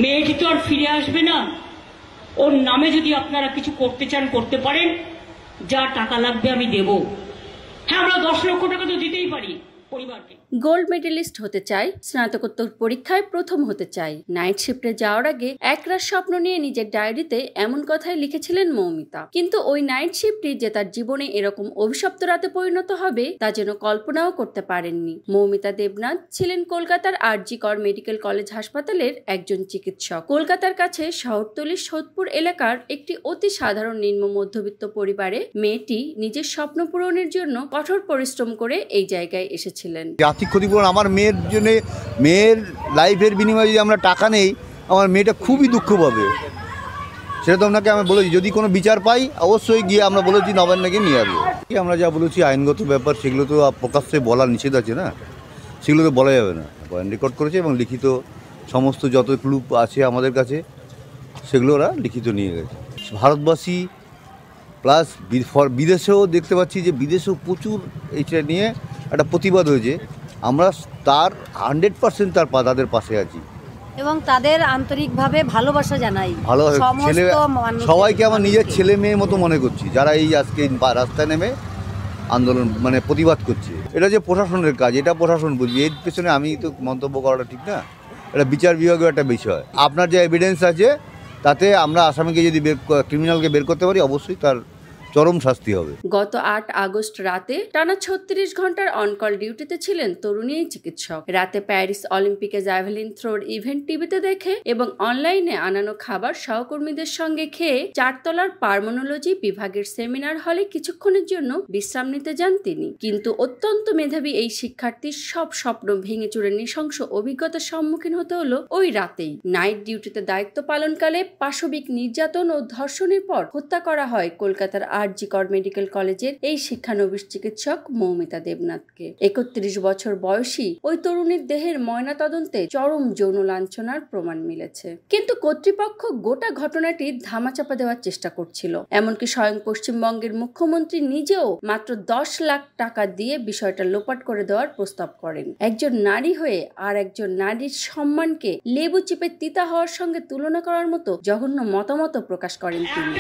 মেয়েটি তো আর ফিরে আসবে না। ওর নামে যদি আপনারা কিছু করতে চান করতে পারেন, যা টাকা লাগবে আমি দেব। হ্যাঁ, আমরা 10 লক্ষ টাকা তো দিতেই পারি পরিবারকে। গোল্ড মেডেলিস্ট হতে চাই, স্নাতকোত্তর পরীক্ষায় প্রথম হতে চাই। নাইট শিফটে যাওয়ার আগে একরাশ স্বপ্ন নিয়ে নিজের ডায়েরিতে এমন কথাই লিখেছিলেন মৌমিতা। কিন্তু ওই নাইট শিফটটি যে তার জীবনে এরকম অভিশপ্ত রাতে পরিণত হবে তা যেন কল্পনাও করতে পারেননি। মৌমিতা দেবনাথ ছিলেন কলকাতার আর.জি. কর মেডিকেল কলেজ হাসপাতালের একজন চিকিৎসক। কলকাতার কাছে শহরতলির সোদপুর এলাকার একটি অতি সাধারণ নিম্ন মধ্যবিত্ত পরিবারে মেয়েটি নিজের স্বপ্ন পূরণের জন্য কঠোর পরিশ্রম করে এই জায়গায় এসেছিলেন। আর্থিক ক্ষতিপূরণ আমার মেয়ের জন্য, মেয়ের লাইফের বিনিময়ে যদি আমরা টাকা নেই, আমার মেয়েটা খুবই দুঃখ পাবে। সেটা তো আপনাকে আমি বলেছি, যদি কোনো বিচার পাই অবশ্যই গিয়ে আমরা বলেছি নবান্নকে নিয়ে আসবো। আমরা যা বলেছি আইনগত ব্যাপার, সেগুলো তো প্রকাশ্যে বলার নিষেধ আছে না, সেগুলো তো বলা যাবে না। পয়েন্ট রেকর্ড করেছে এবং লিখিত সমস্ত যত ক্লু আছে আমাদের কাছে সেগুলো ওরা লিখিত নিয়ে গেছে। ভারতবাসী প্লাস বিদেশেও দেখতে পাচ্ছি যে বিদেশেও প্রচুর এইটা নিয়ে একটা প্রতিবাদ হয়েছে। আমরা তার 100% তাদের পাশে আছি এবং তাদের আন্তরিকভাবে ভালোবাসা জানাই। ভালো ছেলে সবাইকে আমার নিজের ছেলে মেয়ের মতো মনে করছি, যারা এই আজকে রাস্তায় নেমে আন্দোলন মানে প্রতিবাদ করছে। এটা যে প্রশাসনের কাজ, এটা প্রশাসন বুঝবে, এর পেছনে আমি তো মন্তব্য করাটা ঠিক না। এটা বিচার বিভাগের একটা বিষয়। আপনার যে এভিডেন্স আছে তাতে আমরা আসামিকে যদি ক্রিমিনালকে বের করতে পারি, অবশ্যই তার চরম শাস্তি হবে। গত 8 আগস্ট রাতে টানা 36 ঘন্টার অনকল ডিউটিতে ছিলেন তরুণী এই চিকিৎসক। রাতে প্যারিস অলিম্পিকে জ্যাভেলিন থ্রোর ইভেন্ট টিভিতে দেখে এবং অনলাইনে আনানো খাবার সহকর্মীদের সঙ্গে খেয়ে 4 তলার পার্মোনোলজি বিভাগের সেমিনার হলে কিছুক্ষণের জন্য বিশ্রাম নিতে যান তিনি। কিন্তু অত্যন্ত মেধাবী এই শিক্ষার্থীর সব স্বপ্ন ভেঙে চুরে নৃশংস অভিজ্ঞতার সম্মুখীন হতে হলো ওই রাতেই। নাইট ডিউটিতে দায়িত্ব পালনকালে পাশবিক নির্যাতন ও ধর্ষণের পর হত্যা করা হয় কলকাতার আর.জি. কর মেডিকেল কলেজের এই শিক্ষানবিশ চিকিৎসক মৌমিতা দেবনাথকে। 31 বছর বয়সী ওই তরুণীর দেহের ময়না তদন্তে চরম যৌন লাঞ্ছনার প্রমাণ মিলেছে। কিন্তু কর্তৃপক্ষ গোটা ঘটনাটি ধামাচাপা দেওয়ার চেষ্টা করছিল। এমনকি স্বয়ং পশ্চিমবঙ্গের মুখ্যমন্ত্রী নিজেও মাত্র 10 লাখ টাকা দিয়ে বিষয়টা লোপাট করে দেওয়ার প্রস্তাব করেন। একজন নারী হয়ে আর একজন নারীর সম্মানকে লেবু চিপে তিতা হওয়ার সঙ্গে তুলনা করার মতো জঘন্য মতামত প্রকাশ করেন তিনি।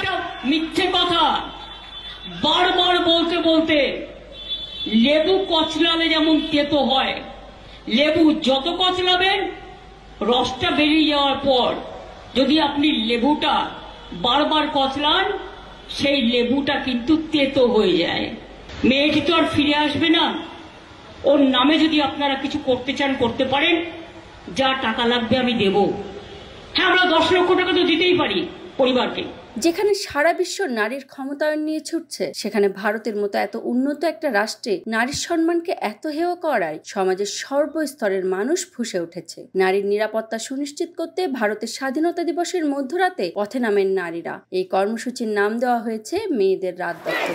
মিথ্যে কথা বারবার বলতে বলতে লেবু কচলালে যেমন তেতো হয়, লেবু যত কচলাবেন রসটা বেরিয়ে যাওয়ার পর যদি আপনি লেবুটা বারবার কচলান, সেই লেবুটা কিন্তু তেতো হয়ে যায়। মেয়েটি তো আর ফিরে আসবে না। ওর নামে যদি আপনারা কিছু করতে চান করতে পারেন, যা টাকা লাগবে আমি দেব। হ্যাঁ, আমরা 10 লক্ষ টাকা তো দিতেই পারি পরিবারকে। যেখানে সারা বিশ্ব নারীর ক্ষমতায়ন নিয়ে ছুটছে, সেখানে ভারতের মতো এত উন্নত একটা রাষ্ট্রে নারীর সম্মানকে এত হেয় করায় সমাজের সর্বস্তরের মানুষ ফুঁসে উঠেছে। নারীর নিরাপত্তা সুনিশ্চিত করতে ভারতের স্বাধীনতা দিবসের মধ্যরাতে পথে নামেন নারীরা। এই কর্মসূচির নাম দেওয়া হয়েছে মেয়েদের রাত দখল।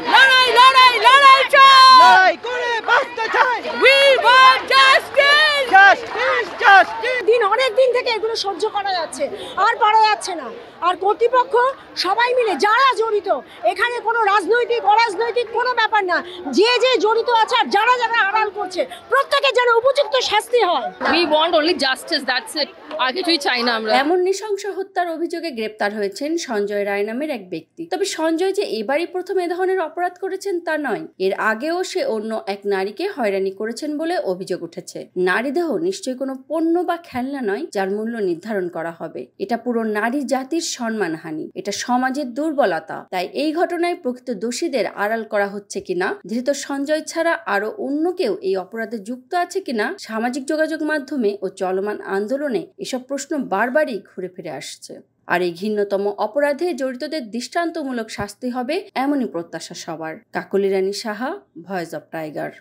অনেক দিন থেকে এগুলো সহ্য করা যাচ্ছে, আর পারা যাচ্ছে না। আর কর্তৃপক্ষ সবাই মিলে যারা জড়িত, এখানে কোনো রাজনৈতিক অরাজনৈতিক কোনো ব্যাপার না, যে জড়িত আছে আর যারা যারা আড়াল করছে প্রত্যেকের যেন উপযুক্ত শাস্তি হয়। We want only justice, that's it. আর কিছুই চাই না আমরা। এমন নৃশংস হত্যার অভিযোগে গ্রেপ্তার হয়েছেন সঞ্জয় রায় নামের এক ব্যক্তি। তবে সঞ্জয় যে এবারই প্রথম এ ধরনের অপরাধ করেছেন তা নয়, এর আগেও সে অন্য এক নারীকে হয়রানি করেছেন বলে অভিযোগ উঠেছে। নারী দেহ নিশ্চয়ই কোনো পণ্য বা খেলনা নয় যার মূল্য নির্ধারণ করা হবে। এটা পুরো নারী জাতির সম্মানহানি, এটা সমাজের দুর্বলতা। তাই এই ঘটনায় প্রকৃত দোষীদের আড়াল করা হচ্ছে কিনা, ধৃত সঞ্জয় ছাড়া আরো অন্য কেউ এই অপরাধে যুক্ত আছে কিনা, সামাজিক যোগাযোগ মাধ্যমে ও চলমান আন্দোলনে এসব প্রশ্ন বারবারই ঘুরে ফিরে আসছে। আর এই ঘৃণ্যতম অপরাধে জড়িতদের দৃষ্টান্তমূলক শাস্তি হবে এমনই প্রত্যাশা সবার। Kakoli Rani Saha, Voice of Tiger.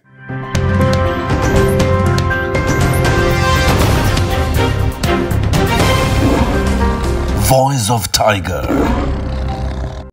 Voice of Tiger.